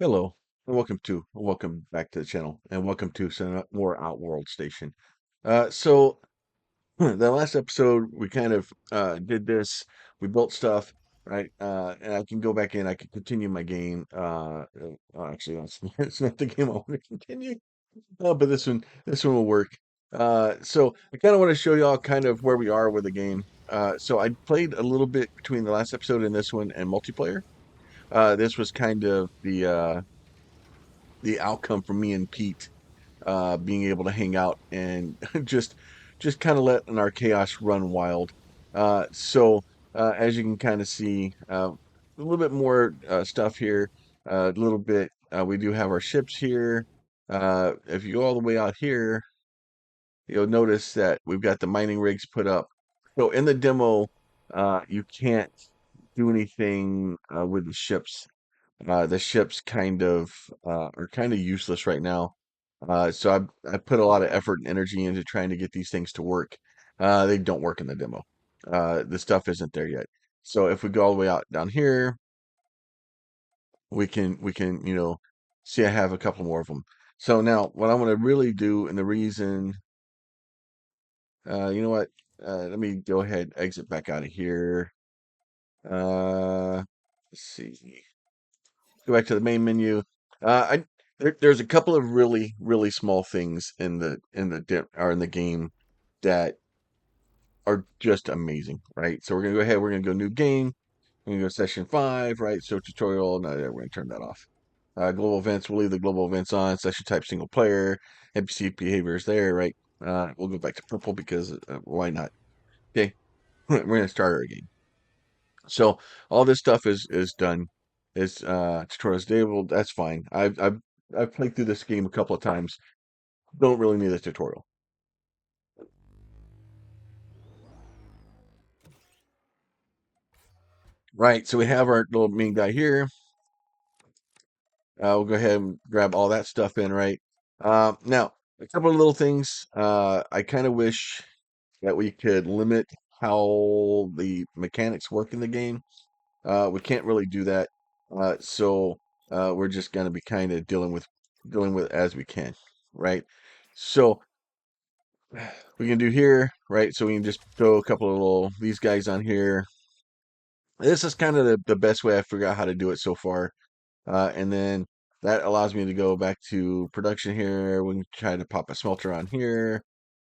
Hello, and welcome back to the channel, and welcome to some more Outworld Station. So the last episode we kind of did this. We built stuff, right? And I can go back in. I can continue my game. Actually, that's it's not the game I want to continue. But this one will work. So I kind of want to show y'all kind of where we are with the game. So I played a little bit between the last episode and this one and multiplayer. This was kind of the outcome for me and Pete being able to hang out and just kind of letting our chaos run wild. As you can kind of see, a little bit more stuff here. A little bit. We do have our ships here. If you go all the way out here, you'll notice that we've got the mining rigs put up. So in the demo, you can't do anything with the ships. The ships kind of are kind of useless right now. I put a lot of effort and energy into trying to get these things to work. They don't work in the demo. The stuff isn't there yet. So if we go all the way out down here, we can see I have a couple more of them. So now what I want to really do, and the reason, you know what? Let me go ahead, exit back out of here. Let's see. Go back to the main menu. There's a couple of really small things in the game that are just amazing, right? So we're gonna go ahead. We're gonna go new game. We're gonna go session 5, right? So tutorial. No, we're gonna turn that off. Global events. We'll leave the global events on. Session type single player. NPC behavior is there, right? We'll go back to purple because why not? Okay, we're gonna start our game. So all this stuff is done. It's tutorials enabled. That's fine. I've played through this game a couple of times. Don't really need a tutorial. Right. So we have our little main guy here. We'll go ahead and grab all that stuff in, right? Now, a couple of little things. I kind of wish that we could limit how the mechanics work in the game. We can't really do that. We're just going to be kind of dealing with as we can, right? So we can do here, right? So we can just throw a couple of these guys on here. This is kind of the best way I figure out how to do it so far. And then that allows me to go back to production here. We can try to pop a smelter on here,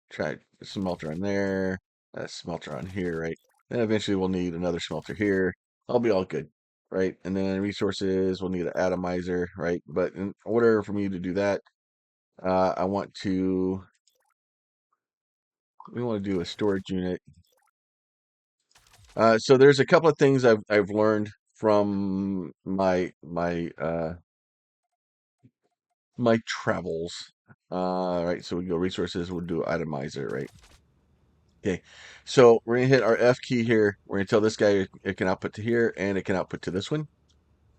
try a smelter on there, a smelter on here, right? Then eventually we'll need another smelter here. I'll be all good, right? And then resources, we'll need an atomizer, right? But in order for me to do that, I want to, we want to do a storage unit. So there's a couple of things I've learned from my travels. Right, so we go resources, we'll do atomizer, right? Okay, so we're gonna hit our F key here. We're gonna tell this guy it can output to here and it can output to this one,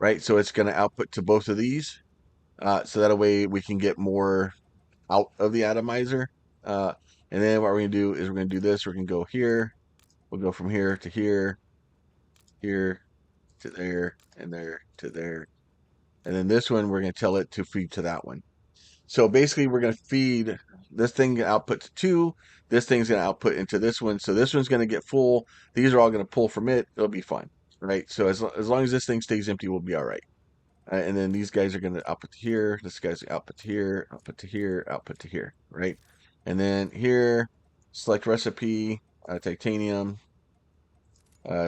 right? So it's gonna output to both of these. So that way we can get more out of the atomizer. Uh, and then what we're gonna do is we're gonna do this. We're gonna go here. We'll go from here to here, here to there, and there to there. And then this one, we're gonna tell it to feed to that one. So basically, we're going to feed this thing output to 2. This thing's going to output into this one. So this one's going to get full. These are all going to pull from it. It'll be fine, right? So as long as this thing stays empty, we'll be all right. And then these guys are going to output to here. This guy's output to here, output to here, output to here, right? And then here, select recipe, titanium,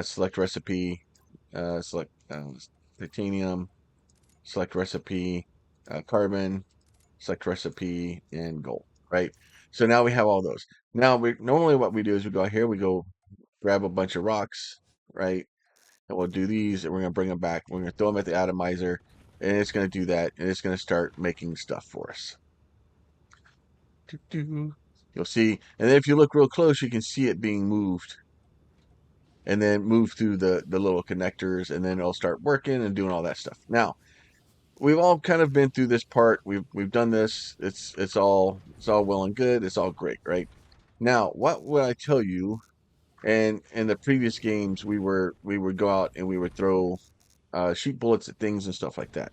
select recipe, select titanium, select recipe, carbon, select recipe, and gold, right? So now we have all those. Now we normally what we do is we go here, we go grab a bunch of rocks, right? And we'll do these, and we're gonna bring them back. We're gonna throw them at the atomizer, and it's gonna do that, and it's gonna start making stuff for us. You'll see, and then if you look real close, you can see it being moved, and then move through the little connectors, and then it'll start working and doing all that stuff. Now, we've all kind of been through this part. We've done this. It's all well and good. It's all great, right? Now, what would I tell you? And in the previous games, we would go out and we would throw sheep bullets at things and stuff like that.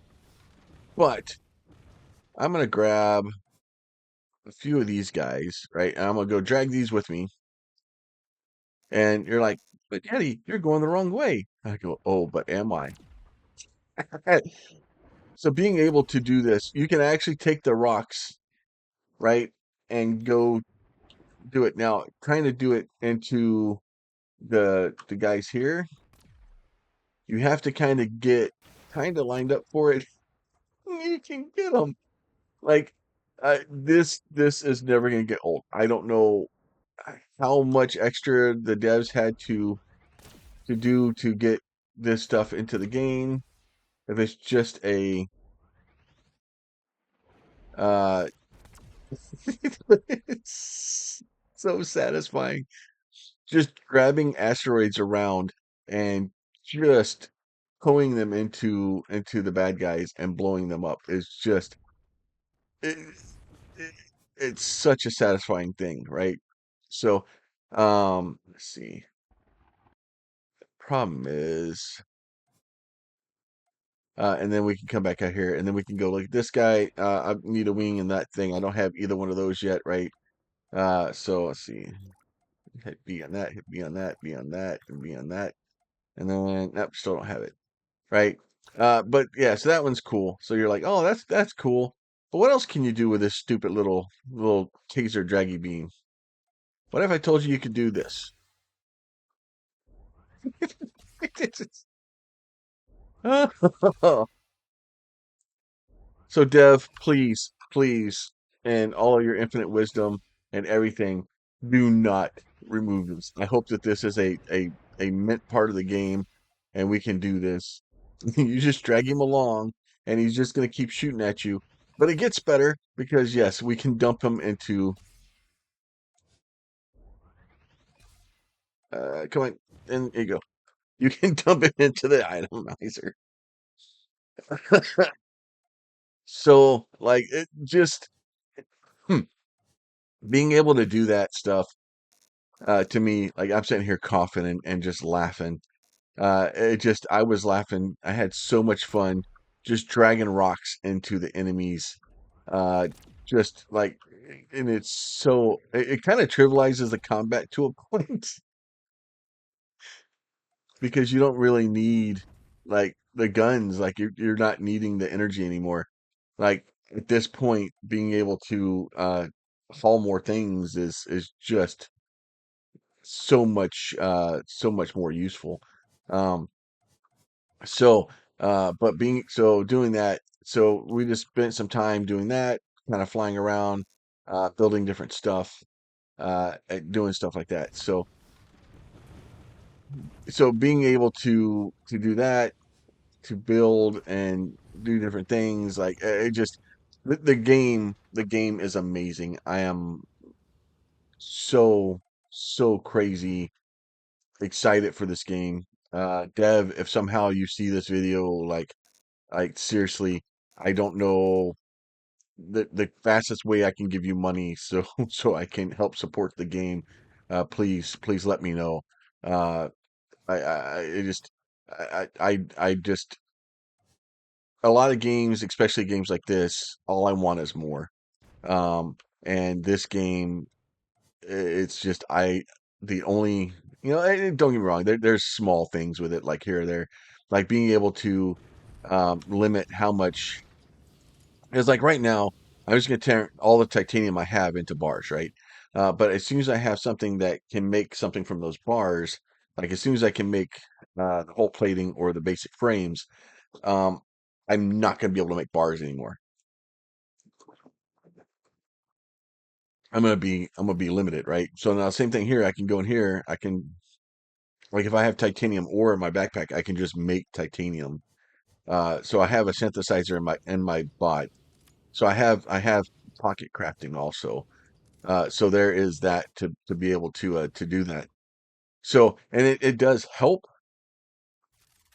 But I'm gonna grab a few of these guys, right? And I'm gonna go drag these with me. And you're like, but Eddie, you're going the wrong way. I go, oh, but am I? So being able to do this, you can actually take the rocks, right, and go do it. Now, trying to do it into the guys here, you have to kind of get kind of lined up for it. You can get them. Like this is never gonna get old. I don't know how much extra the devs had to do to get this stuff into the game. If it's just a uh it's so satisfying. Just grabbing asteroids around and just pulling them into the bad guys and blowing them up is just it, it, it's such a satisfying thing, right? So, let's see. Problem is, and then we can come back out here, and then we can go like this guy. I need a wing and that thing. I don't have either one of those yet, right? So let's see. Hit B on that, hit B on that, B on that, and B on that, and then nope, still don't have it, right? But yeah, so that one's cool. So you're like, oh, that's cool. But what else can you do with this stupid little taser draggy beam? What if I told you you could do this? So Dev, please, please, and all of your infinite wisdom and everything, do not remove this. I hope that this is a mint part of the game and we can do this. You just drag him along and he's just gonna keep shooting at you. But it gets better because yes, we can dump him into come on, and there you go. You can dump it into the itemizer. So like it just hmm, being able to do that stuff to me, like I'm sitting here coughing and just laughing. It just, I was laughing. I had so much fun just dragging rocks into the enemies. Uh, just like, and it's so, it kind of trivializes the combat to a point because you don't really need like the guns, like you're not needing the energy anymore. Like at this point, being able to haul more things is just so much more useful. Um, so but being so doing that, so we just spent some time doing that, kind of flying around, building different stuff, and doing stuff like that. So being able to do that, to build and do different things, like it just the game is amazing. I am so crazy excited for this game. Dev, if somehow you see this video, like seriously, I don't know the fastest way I can give you money so so I can help support the game. Please let me know. Uh, I just I just a lot of games, especially games like this, all I want is more. Um, and this game it's just the only don't get me wrong, there's small things with it like here or there, like being able to limit how much. It's like right now I'm just going to turn all the titanium I have into bars, right? But as soon as I have something that can make something from those bars, like as soon as I can make the whole plating or the basic frames, um, I'm not going to be able to make bars anymore. I'm gonna be limited, right? So now same thing here. I can go in here. I can like if I have titanium ore in my backpack, I can just make titanium. So I have a synthesizer in my bot. So I have pocket crafting also. So there is that to be able to do that. So and it does help.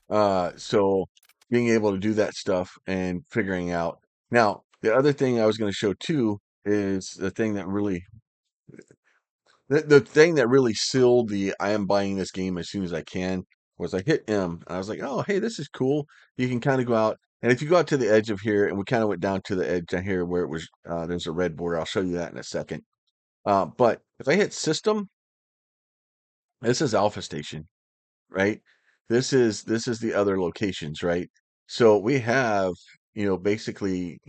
So being able to do that stuff and figuring out. Now, the other thing I was going to show too is the thing that really sealed the I am buying this game as soon as I can was I hit M and I was like, oh, hey, this is cool. You can kind of go out. And if you go out to the edge of here, and we kind of went down to the edge down here where it was, there's a red border. I'll show you that in a second. But if I hit system, this is Alpha Station, right? This is the other locations, right? So we have, basically,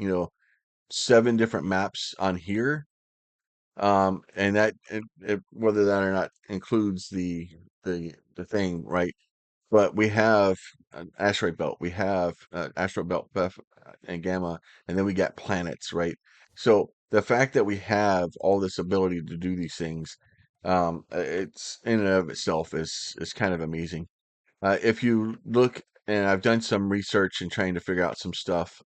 7 different maps on here. And whether that or not includes the thing, right? But we have an asteroid belt. We have asteroid belt Beth and Gamma, and then we got planets, right? So the fact that we have all this ability to do these things, it's in and of itself is kind of amazing. If you look, and I've done some research and trying to figure out some stuff,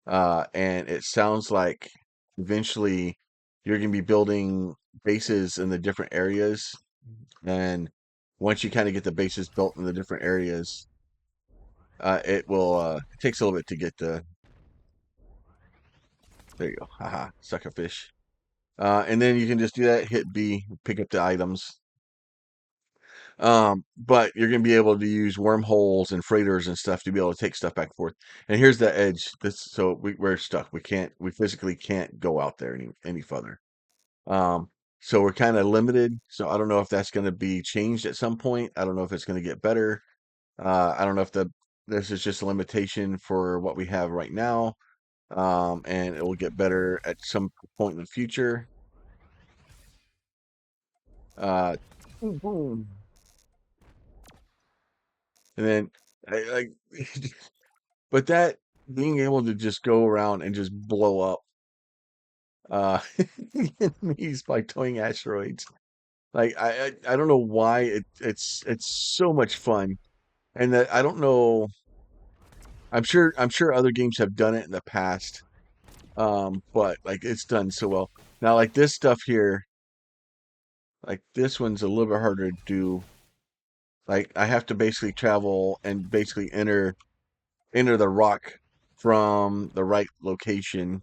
and it sounds like eventually you're going to be building bases in the different areas, and once you kind of get the bases built in the different areas, it takes a little bit to get there you go. Haha, sucker fish. And then you can just do that, hit B, pick up the items. But you're going to be able to use wormholes and freighters and stuff to be able to take stuff back and forth. And here's the edge. So we're stuck. We physically can't go out there any further. Um, so we're kind of limited. So I don't know if that's going to be changed at some point. I don't know if it's going to get better. I don't know if this is just a limitation for what we have right now. And it will get better at some point in the future. Uh, and then but that being able to just go around and just blow up uh enemies by towing asteroids. Like I don't know why it's so much fun. And that I don't know, I'm sure other games have done it in the past. But like it's done so well. Now like this stuff here, like this one's a little bit harder to do. Like I have to basically travel and basically enter the rock from the right location.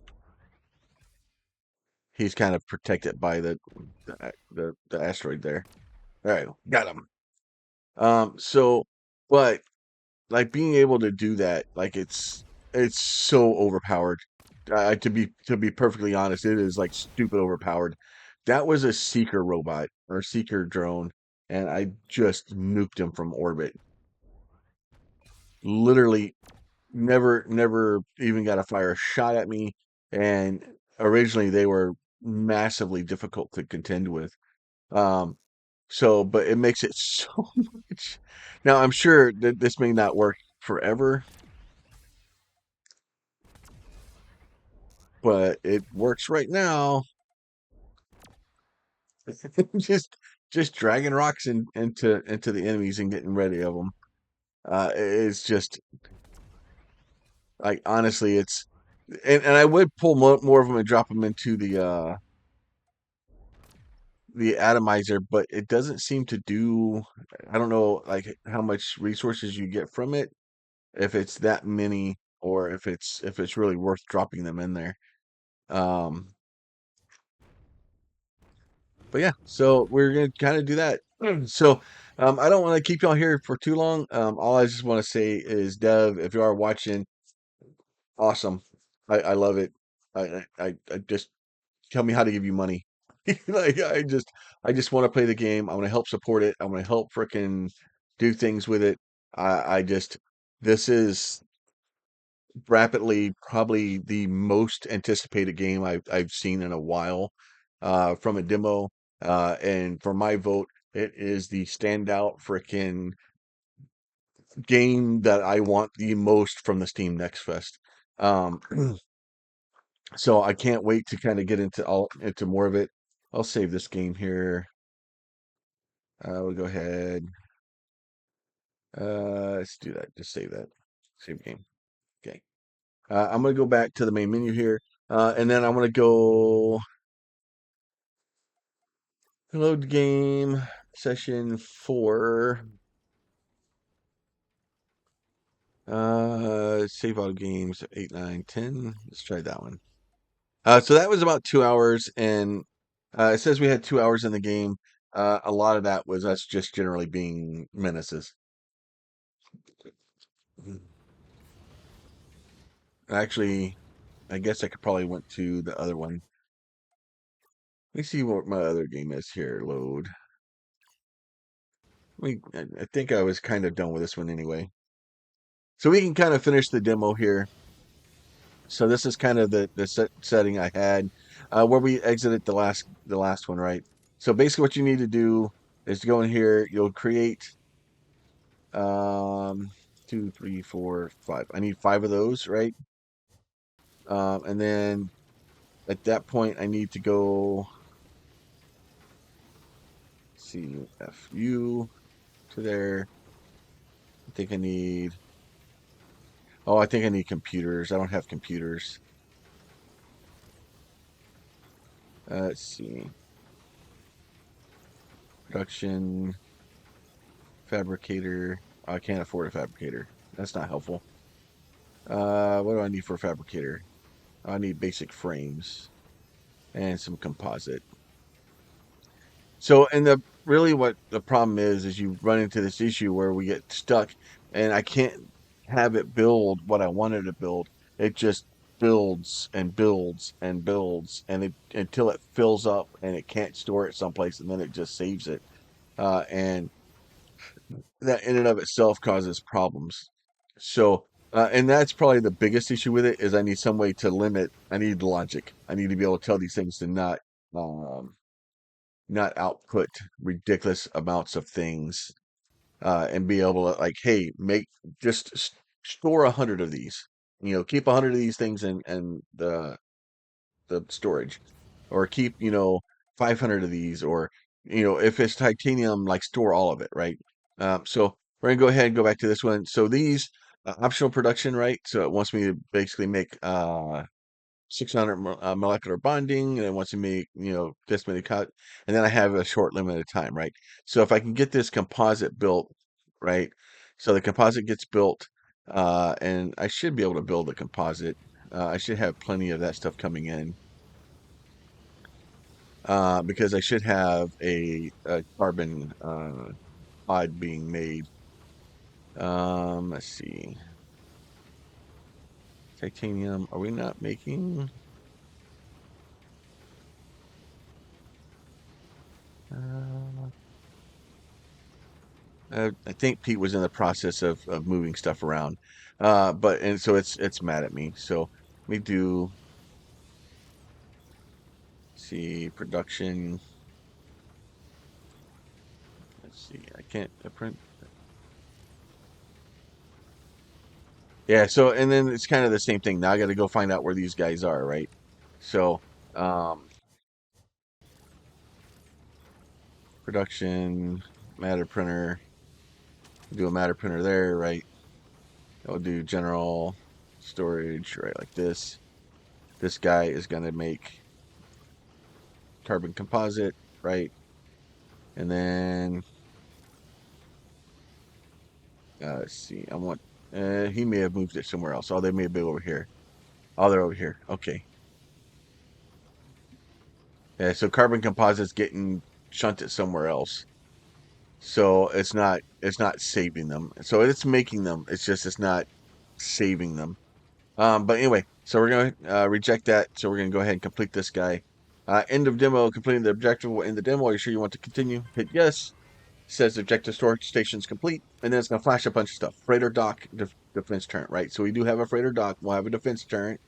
He's kind of protected by the asteroid there. All right, got him. So, but like being able to do that, like it's so overpowered. To be perfectly honest, it is like stupid overpowered. That was a seeker robot or seeker drone, and I just nuked him from orbit. Literally, never even got to fire a shot at me. And originally, they were massively difficult to contend with. Um, but it makes it so much. Now, I'm sure that this may not work forever, but it works right now. just just dragging rocks into the enemies and getting ready of them. It's just like honestly, and I would pull more of them and drop them into the atomizer, but it doesn't seem to do. I don't know like how much resources you get from it, if it's that many, or if it's really worth dropping them in there. Um, but yeah, so we're gonna kind of do that. So I don't want to keep y'all here for too long. All I just want to say is, Dev, if you are watching, awesome. I love it. I just tell me how to give you money. Like I just want to play the game. I want to help support it. I want to help frickin' do things with it. I just this is rapidly probably the most anticipated game I've seen in a while, from a demo. And for my vote, it is the standout freaking game that I want the most from the Steam Next Fest. Um, so I can't wait to kind of get into more of it. I'll save this game here. We'll go ahead. Let's do that. Just save that. Save game. Okay. I'm gonna go back to the main menu here, and then I'm gonna go load game session 4. Save all games 8, 9, 10. Let's try that one. So that was about 2 hours, and it says we had 2 hours in the game. A lot of that was us just generally being menaces. Actually, I guess I could probably went to the other one. Let me see what my other game is here. Load. I think I was kind of done with this one anyway. So we can kind of finish the demo here. So this is kind of the setting I had where we exited the last one, right? So basically, what you need to do is to go in here. You'll create um, two, three, four, five. I need five of those, right? And then at that point, I need to go CFU to there. I think I need. Oh, I think I need computers. I don't have computers. Let's see. Production fabricator. I can't afford a fabricator. That's not helpful. What do I need for a fabricator? I need basic frames and some composite. So, and the really what the problem is you run into this issue where we get stuck and I can't have it build what I wanted to build. It just builds and builds and builds and it until it fills up and it can't store it someplace and then it just saves it. And that in and of itself causes problems. So, and that's probably the biggest issue with it is I need some way to limit. I need logic. I need to be able to tell these things to um, not output ridiculous amounts of things, and be able to like, hey, make just store 100 of these. Keep 100 of these things in the storage, or keep 500 of these, or if it's titanium, like store all of it, right? So we're gonna go ahead and go back to this one. So these optional production, right? So it wants me to basically make 600 molecular bonding, and it wants to make this many cut, and then I have a short limited time, right? So if I can get this composite built, right? So the composite gets built, and I should be able to build a composite. I should have plenty of that stuff coming in, because I should have a carbon pod being made. Let's see. Titanium. Are we not making? Uh, I think Pete was in the process of moving stuff around, but and so it's mad at me. So we do see production. Let's see. I can't print. Yeah. So and then it's kind of the same thing. Now I got to go find out where these guys are, right? So um, production matter printer. Do a matter printer there, right? I'll do general storage, right? Like this. This guy is going to make carbon composite, right? And then let's see. I want. He may have moved it somewhere else. Oh, they may be over here. Oh, they're over here. Okay. Yeah. So carbon composites getting shunted somewhere else. So it's not saving them. So it's making them. It's just it's not saving them. But anyway, so we're gonna reject that. So we're gonna go ahead and complete this guy. End of demo. Completing the objective will end the demo. Are you sure you want to continue? Hit yes. Says objective storage station's complete, and then it's gonna flash a bunch of stuff. Freighter dock, defense turret, right? So we do have a freighter dock. We'll have a defense turret.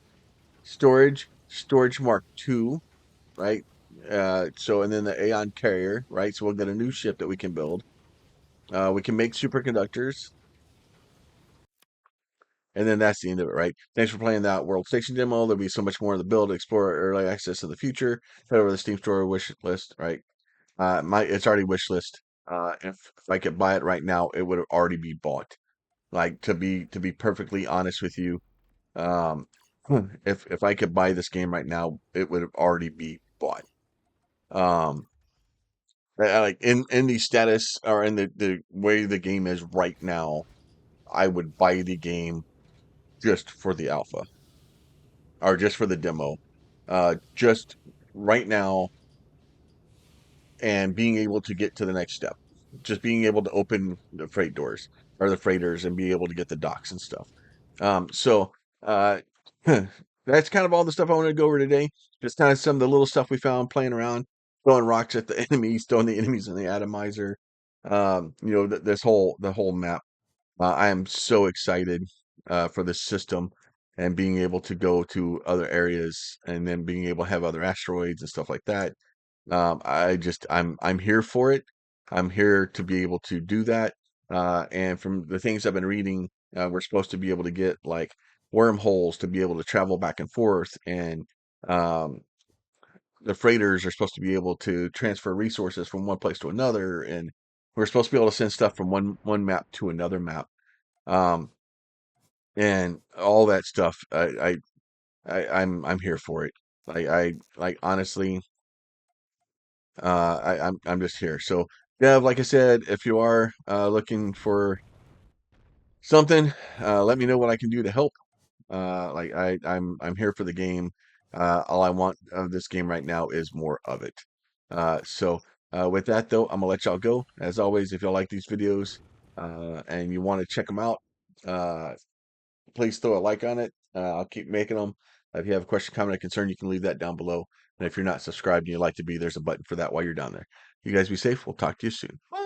Storage Mark II, right? So and then the Aeon carrier, right? So we'll get a new ship that we can build. We can make superconductors, and then that's the end of it, right? Thanks for playing that World Station demo. There'll be so much more in the build. Explore early access to the future. Head over to the Steam Store wish list, right? It's already wish list. If I could buy it right now, it would already be bought. Like to be perfectly honest with you, um, if I could buy this game right now, it would already be bought. Um, like in the status or in the way the game is right now, I would buy the game just for the alpha or just for the demo. Just right now and being able to get to the next step. Just being able to open the freight doors or the freighters and be able to get the docks and stuff. So uh, That's kind of all the stuff I wanted to go over today. Just kind of some of the little stuff we found playing around, throwing rocks at the enemies, throwing the enemies in the atomizer. This whole the whole map. I am so excited for this system and being able to go to other areas and then being able to have other asteroids and stuff like that. I'm here for it. I'm here to be able to do that. And from the things I've been reading, we're supposed to be able to get like wormholes to be able to travel back and forth, and um, the freighters are supposed to be able to transfer resources from one place to another, and we're supposed to be able to send stuff from one map to another map. Um, and all that stuff. I'm here for it. Like honestly, I'm just here. So yeah, like I said, if you are looking for something, let me know what I can do to help. I'm here for the game. All I want of this game right now is more of it. With that though, I'm gonna let y'all go. As always, if y'all like these videos and you want to check them out, uh, please throw a like on it. I'll keep making them. If you have a question, comment, or concern, you can leave that down below. And if you're not subscribed and you'd like to be, there's a button for that while you're down there. You guys be safe. We'll talk to you soon. Bye.